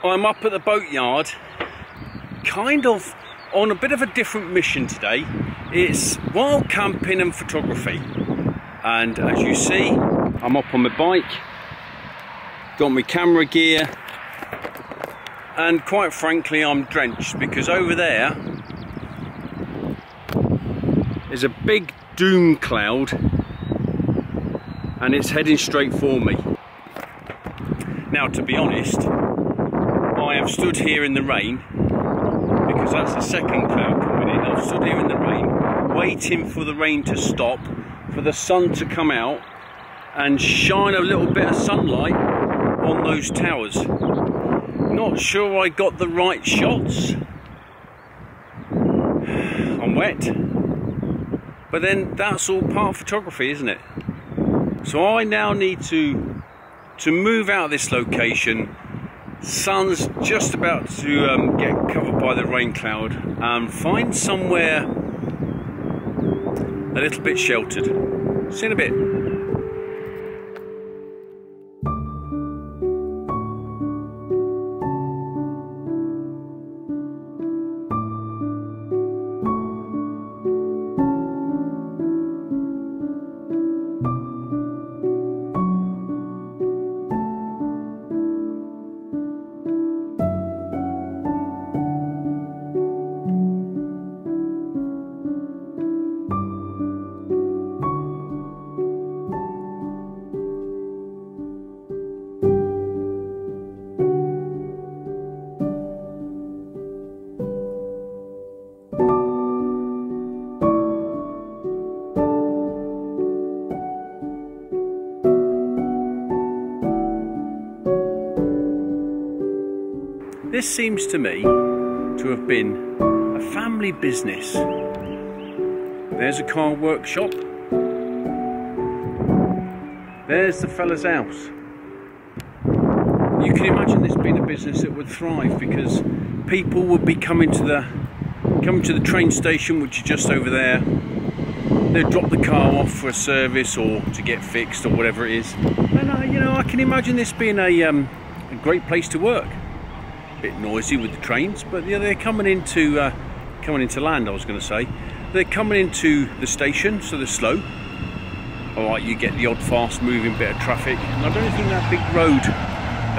I'm up at the boatyard, kind of on a bit of a different mission today. It's wild camping and photography. And as you see, I'm up on my bike, got my camera gear, and quite frankly I'm drenched because over there is a big doom cloud and it's heading straight for me. Now, to be honest, I have stood here in the rain because that's the second cloud coming in. I've stood here in the rain waiting for the rain to stop, for the sun to come out and shine a little bit of sunlight on those towers. Not sure I got the right shots. I'm wet. But then that's all part of photography, isn't it? So I now need to move out of this location. Sun's just about to get covered by the rain cloud and find somewhere a little bit sheltered. See you in a bit. This seems to me to have been a family business. There's a car workshop. There's the fella's house. You can imagine this being a business that would thrive because people would be coming to the train station, which is just over there. They'd drop the car off for a service or to get fixed or whatever it is. And you know, I can imagine this being a great place to work. Bit noisy with the trains, but yeah, they're coming into land. I was going to say they're coming into the station, so they're slow. All right, you get the odd fast-moving bit of traffic, and I don't think that big road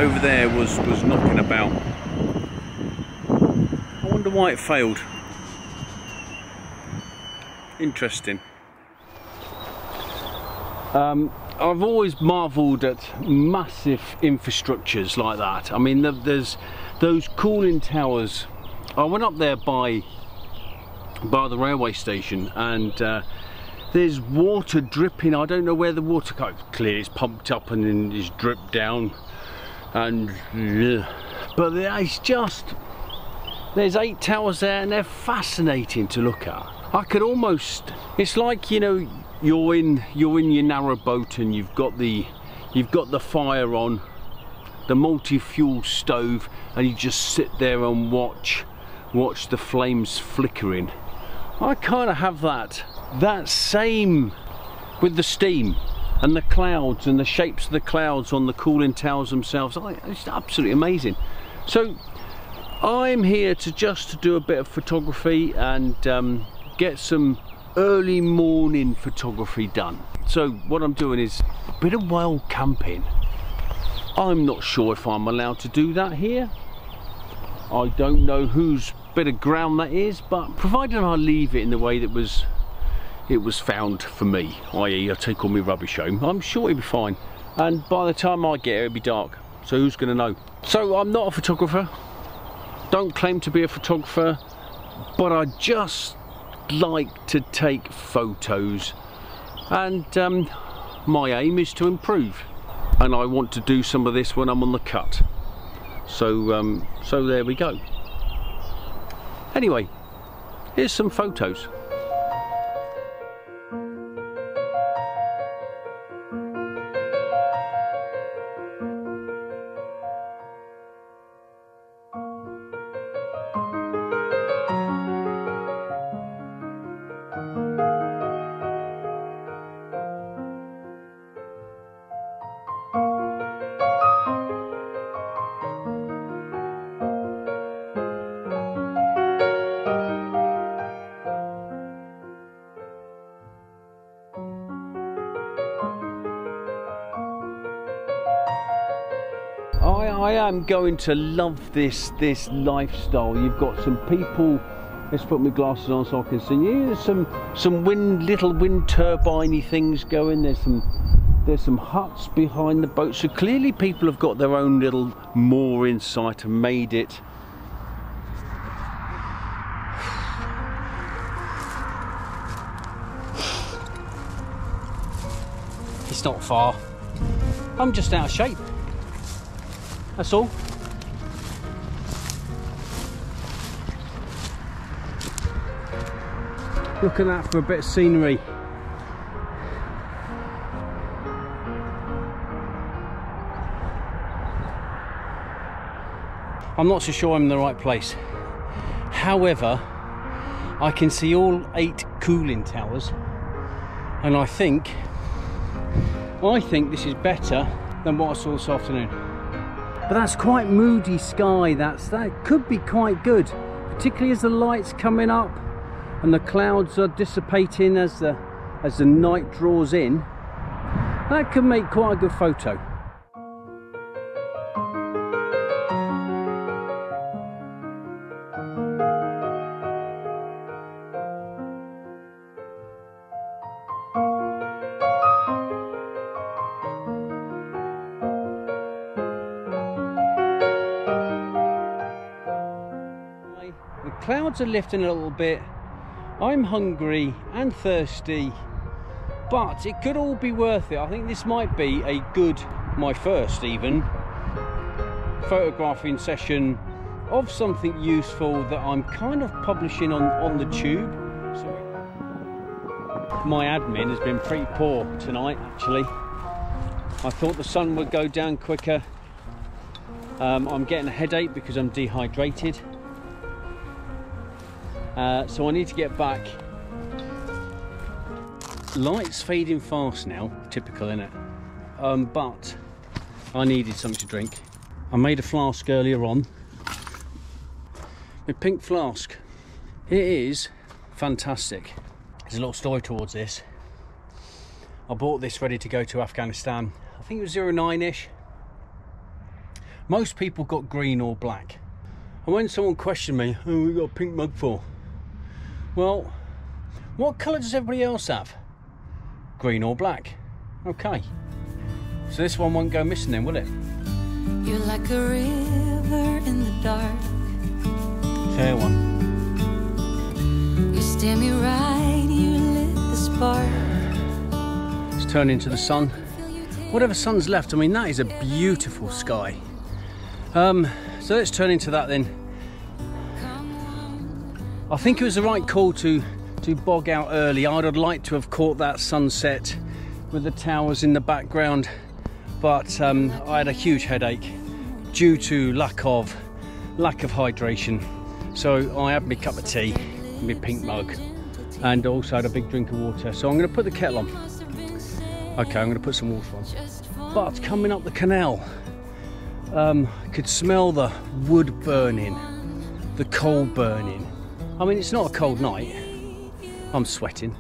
over there was knocking about. I wonder why it failed. Interesting. I've always marvelled at massive infrastructures like that. I mean, there's those cooling towers. I went up there by the railway station, and there's water dripping. I don't know where the water comes. Clearly, it's pumped up and then is dripped down. And but there's 8 towers there, and they're fascinating to look at. I could almost. It's like, you know, you're in your narrowboat and you've got the fire on, the multi-fuel stove, and you just sit there and watch the flames flickering. I kind of have that same with the steam and the clouds and the shapes of the clouds on the cooling towers themselves. It's absolutely amazing. So I'm here to do a bit of photography and get some early morning photography done. So what I'm doing is a bit of wild camping. I'm not sure if I'm allowed to do that here. I don't know whose bit of ground that is, but provided I leave it in the way that it was found for me, i.e. I take all my rubbish home, I'm sure it'll be fine. And by the time I get here, it'll be dark, so who's gonna know? So I'm not a photographer, don't claim to be a photographer, but I just like to take photos, and my aim is to improve, and I want to do some of this when I'm on the cut. So so there we go. Anyway, here's some photos. I am going to love this lifestyle. You've got some people. Let's put my glasses on so I can see you. There's some little wind turbine-y things going. There's some huts behind the boat. So clearly people have got their own little mooring site and made it. It's not far. I'm just out of shape. That's all. Look at that for a bit of scenery. I'm not so sure I'm in the right place. However, I can see all 8 cooling towers, and I think this is better than what I saw this afternoon. But that's quite moody sky. That could be quite good, particularly as the light's coming up and the clouds are dissipating as the night draws in. That could make quite a good photo. The clouds are lifting a little bit. I'm hungry and thirsty, but it could all be worth it. I think this might be my first even, photographing session of something useful that I'm kind of publishing on the tube. Sorry. My admin has been pretty poor tonight, actually. I thought the sun would go down quicker. I'm getting a headache because I'm dehydrated. So I need to get back. Light's fading fast now, typical innit? But I needed something to drink. I made a flask earlier on. A pink flask. It is fantastic. There's a little story towards this. I bought this ready to go to Afghanistan. I think it was 09-ish. Most people got green or black. And when someone questioned me, oh, we got a pink mug for? Well, what colour does everybody else have? Green or black? Okay. So this one won't go missing then, will it? You're like a river in the dark. Fair one. You steer me right, you lit the spark. It's turning to the sun. Whatever sun's left, I mean, that is a beautiful sky. So let's turn into that then. I think it was the right call to bog out early. I'd have liked to have caught that sunset with the towers in the background, but I had a huge headache due to lack of hydration. So I had my cup of tea, my pink mug, and also had a big drink of water. So I'm going to put the kettle on. Okay, I'm going to put some water on. But coming up the canal, I could smell the wood burning, the coal burning. I mean, it's not a cold night. I'm sweating.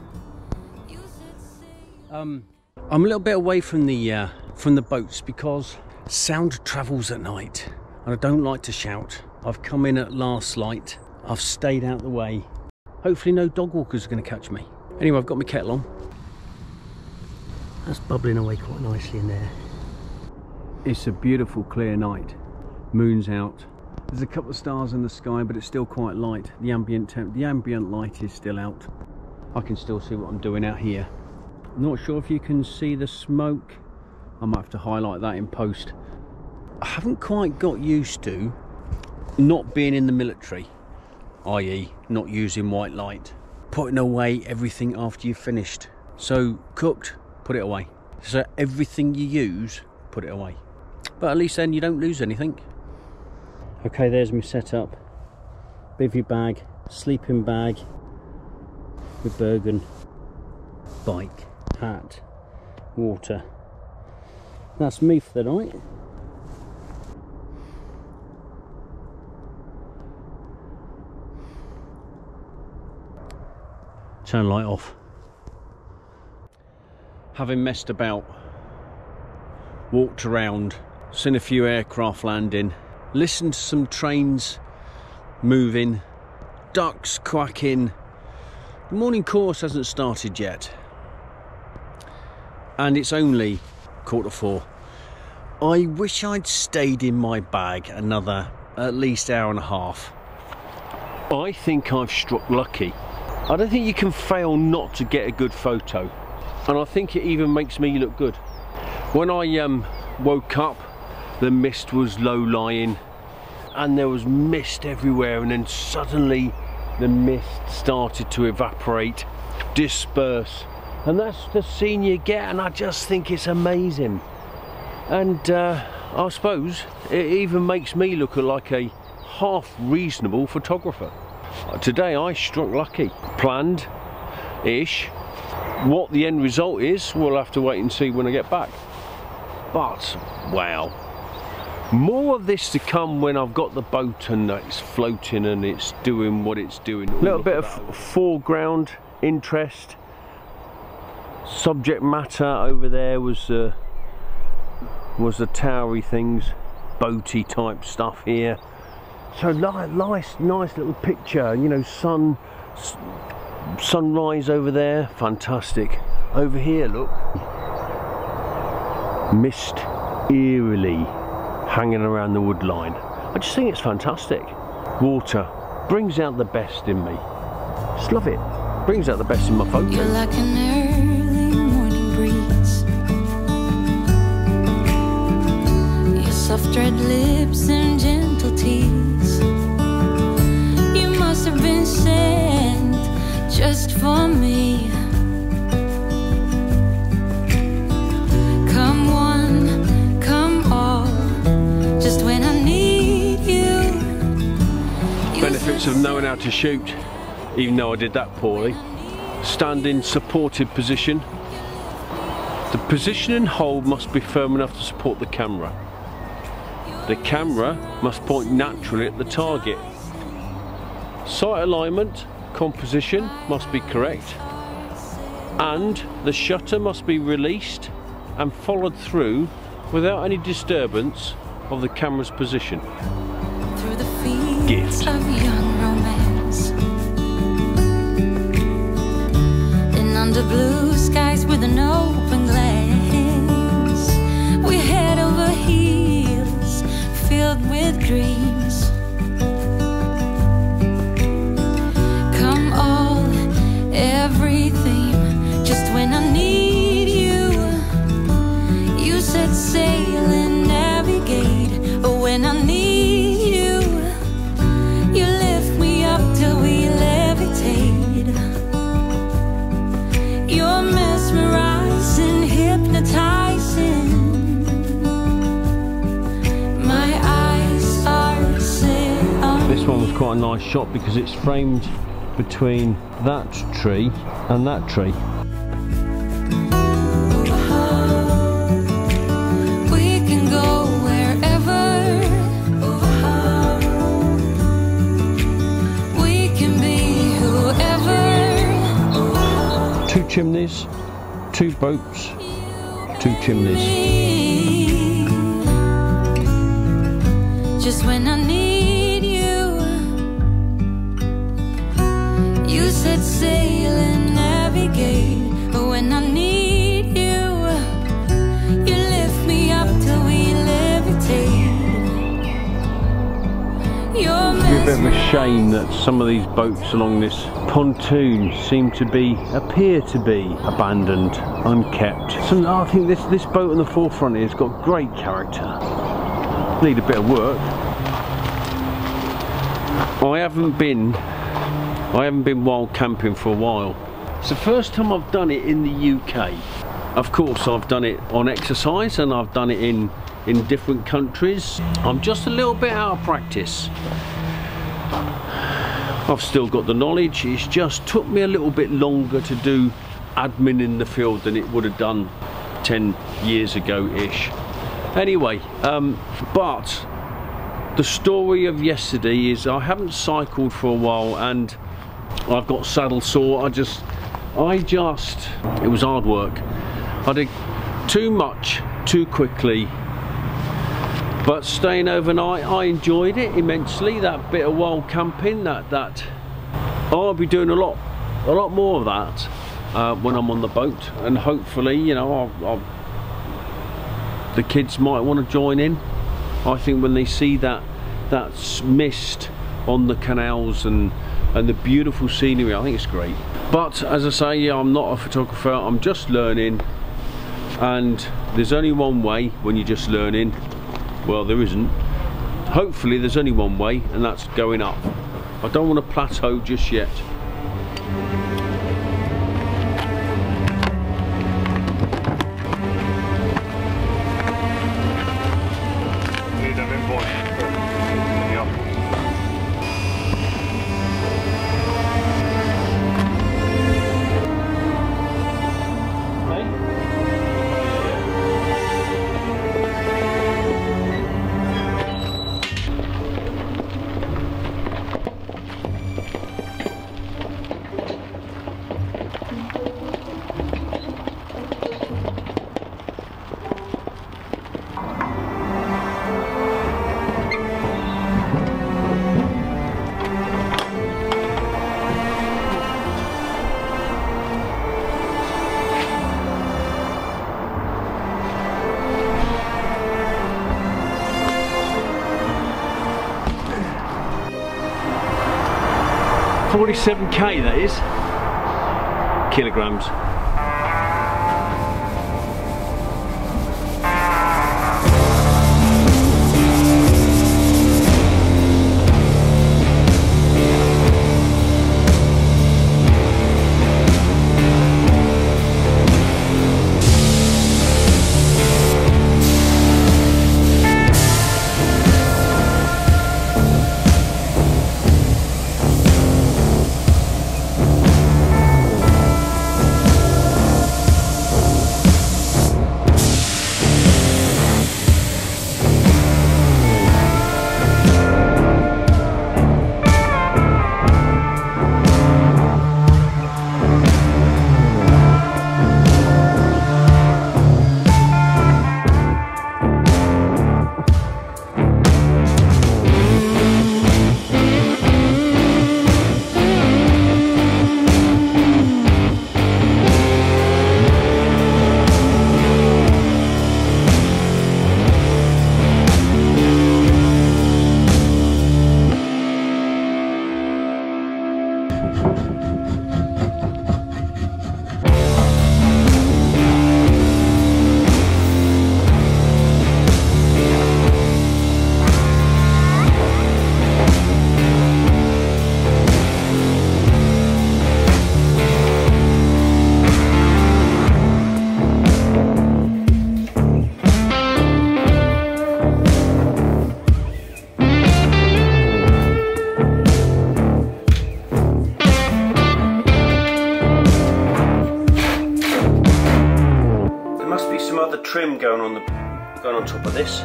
I'm a little bit away from the boats because sound travels at night, and I don't like to shout. I've come in at last light. I've stayed out the way. Hopefully no dog walkers are going to catch me. Anyway, I've got my kettle on. That's bubbling away quite nicely in there. It's a beautiful clear night. Moon's out. There's a couple of stars in the sky, but it's still quite light. The ambient light is still out. I can still see what I'm doing out here. I'm not sure if you can see the smoke. I might have to highlight that in post. I haven't quite got used to not being in the military, i.e. not using white light. Putting away everything after you've finished. So cooked, put it away. So everything you use, put it away. But at least then you don't lose anything. Okay, there's my setup. Bivvy bag, sleeping bag, with Bergen, bike, hat, water. That's me for the night. Turn light off. Having messed about, walked around, seen a few aircraft landing, listened to some trains moving, ducks quacking. The morning course hasn't started yet, and it's only 4:15. I wish I'd stayed in my bag another at least hour and a half. I think I've struck lucky. I don't think you can fail not to get a good photo, and I think it even makes me look good. When I woke up, the mist was low-lying and there was mist everywhere, and then suddenly the mist started to evaporate, disperse, and that's the scene you get, and I just think it's amazing. And I suppose it even makes me look like a half reasonable photographer. Today I struck lucky. Planned-ish. What the end result is, we'll have to wait and see when I get back. But, wow. More of this to come when I've got the boat and it's floating and it's doing what it's doing. A little bit of foreground interest. Subject matter over there was the towery things, boaty type stuff here. So nice little picture, you know, sunrise over there, fantastic. Over here, look, mist eerily hanging around the wood line. I just think it's fantastic. Water brings out the best in me. Just love it. Brings out the best in my photos. You're like an early morning breeze. Your soft red lips and gentle tease. You must have been sent just for me. Come one, come all, just when I need you. Benefits of knowing how to shoot, even though I did that poorly. Stand in supported position. The position and hold must be firm enough to support the camera. The camera must point naturally at the target. Sight alignment, composition must be correct, and the shutter must be released and followed through without any disturbance of the camera's position. Through the fields Gift. of young romance, and under blue skies with an open glance, we head over heels filled with dreams. Come all, everything, just when I need you. You set sail and navigate, but when I need you, you lift me up till we levitate. You're mesmerizing, hypnotizing. My eyes are set on. This one was quite a nice shot because it's framed between that tree and that tree. We can go wherever. We can be whoever. 2 chimneys, 2 boats, 2 chimneys. Just when I need you, you set sail and navigate. But when I need you, you lift me up till we levitate. You're It's a bit of a shame that some of these boats along this pontoon appear to be abandoned, unkept. So I think this boat on the forefront here has got great character. Need a bit of work. I haven't been wild camping for a while. It's the first time I've done it in the UK. Of course, I've done it on exercise and I've done it in different countries. I'm just a little bit out of practice. I've still got the knowledge, it's just took me a little bit longer to do admin in the field than it would have done 10 years ago-ish. Anyway, but the story of yesterday is I haven't cycled for a while and I've got saddle sore. It was hard work. I did too much, too quickly, But staying overnight, I enjoyed it immensely. That bit of wild camping, that I'll be doing a lot more of that when I'm on the boat, and hopefully, you know, the kids might want to join in. I think when they see that mist on the canals and the beautiful scenery, I think it's great. But as I say, yeah, I'm not a photographer, I'm just learning, and there's only one way when you're just learning. Well, there isn't. Hopefully there's only one way, and that's going up. I don't want to plateau just yet. $47k, that is. Kilograms. Trim going on top of this.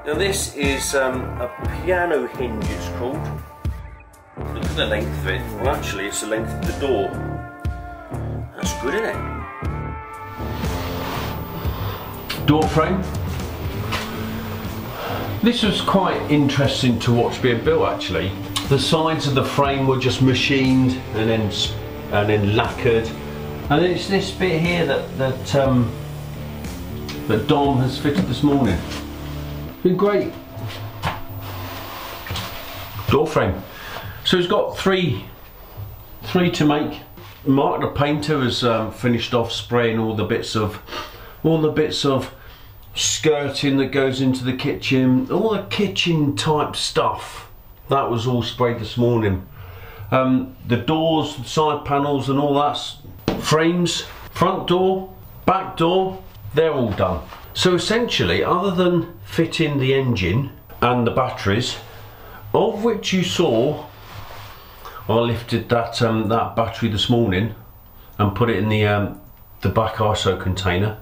Now this is a piano hinge, it's called. Look at the length of it. Well, actually it's the length of the door. That's good, isn't it? Door frame. This was quite interesting to watch being built, actually. The sides of the frame were just machined and then lacquered, and then it's this bit here that Dom has fitted this morning. Been great. Door frame. So he's got three to make. Mark the painter has finished off spraying all the bits of skirting that goes into the kitchen, all the kitchen type stuff. That was all sprayed this morning. The doors, side panels and all that. Frames, front door, back door, they're all done. So essentially, other than fitting the engine and the batteries, of which you saw, I lifted that battery this morning and put it in the back ISO container.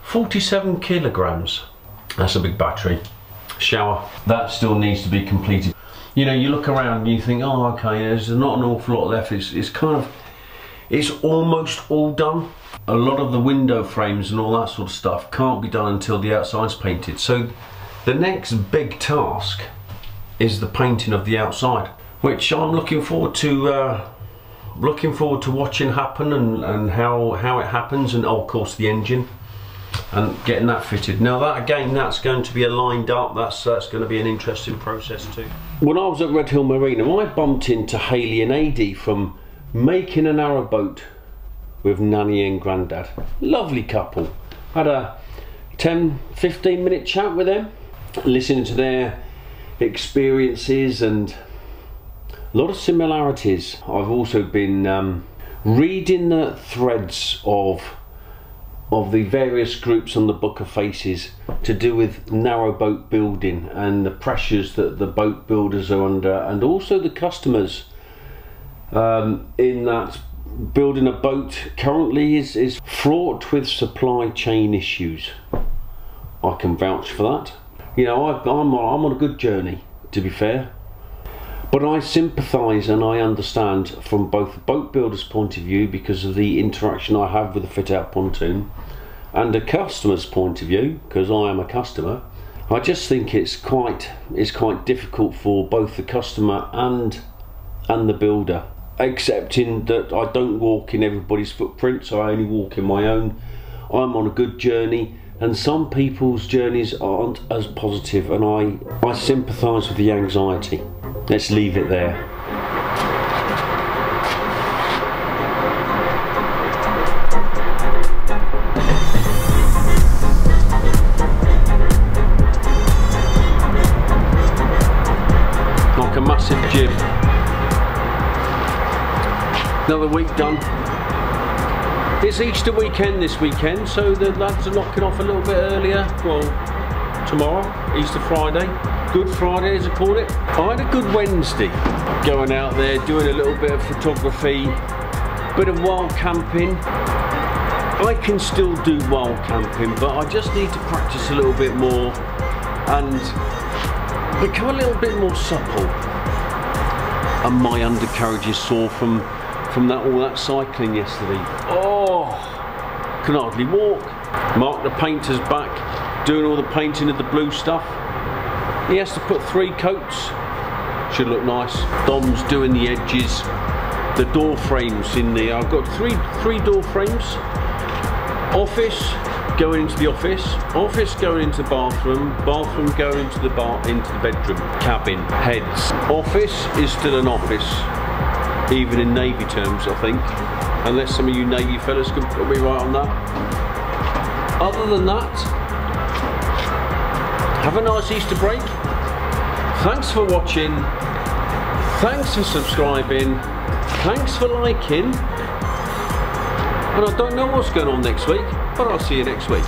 47 kilograms. That's a big battery. Shower, that still needs to be completed. You know, you look around and you think, oh, okay, there's not an awful lot left. It's almost all done. A lot of the window frames and all that sort of stuff can't be done until the outside's painted. So The next big task is the painting of the outside, which I'm looking forward to watching happen, and how it happens, and of course the engine and getting that fitted. Now that again, that's going to be a lined up, that's going to be an interesting process too. When I was at Red Hill Marina, I bumped into Hayley and Adi from Making a Narrowboat with Nanny and Grandad. Lovely couple. Had a 10-15 minute chat with them, listening to their experiences and a lot of similarities. I've also been reading the threads of the various groups on the Book of Faces to do with narrowboat building and the pressures that the boat builders are under, and also the customers, in that building a boat currently is fraught with supply chain issues. I can vouch for that. You know, I'm on a good journey, to be fair. But I sympathise and I understand from both the boat builder's point of view, because of the interaction I have with the fit out pontoon, and the customer's point of view, because I am a customer. I just think it's quite difficult for both the customer and the builder, accepting that I don't walk in everybody's footprints, I only walk in my own. I'm on a good journey, and some people's journeys aren't as positive, and I sympathise with the anxiety. Let's leave it there. Like a massive jib. Another week done. It's Easter weekend this weekend, so the lads are knocking off a little bit earlier. Well, tomorrow, Easter Friday. Good Friday, as I call it. I had a good Wednesday, going out there, doing a little bit of photography, bit of wild camping. I can still do wild camping, but I just need to practice a little bit more and become a little bit more supple. And my undercarriage is sore from all that cycling yesterday. Oh, can hardly walk. Mark the painter's back, doing all the painting of the blue stuff. He has to put 3 coats. Should look nice. Dom's doing the edges, the door frames in the. I've got three door frames. Office going into the office. Office going into the bathroom. Bathroom going into the bedroom. Cabin. Heads. Office is still an office, even in Navy terms, I think. Unless some of you Navy fellas can put me right on that. Other than that, have a nice Easter break. Thanks for watching. Thanks for subscribing. Thanks for liking. And I don't know what's going on next week, but I'll see you next week.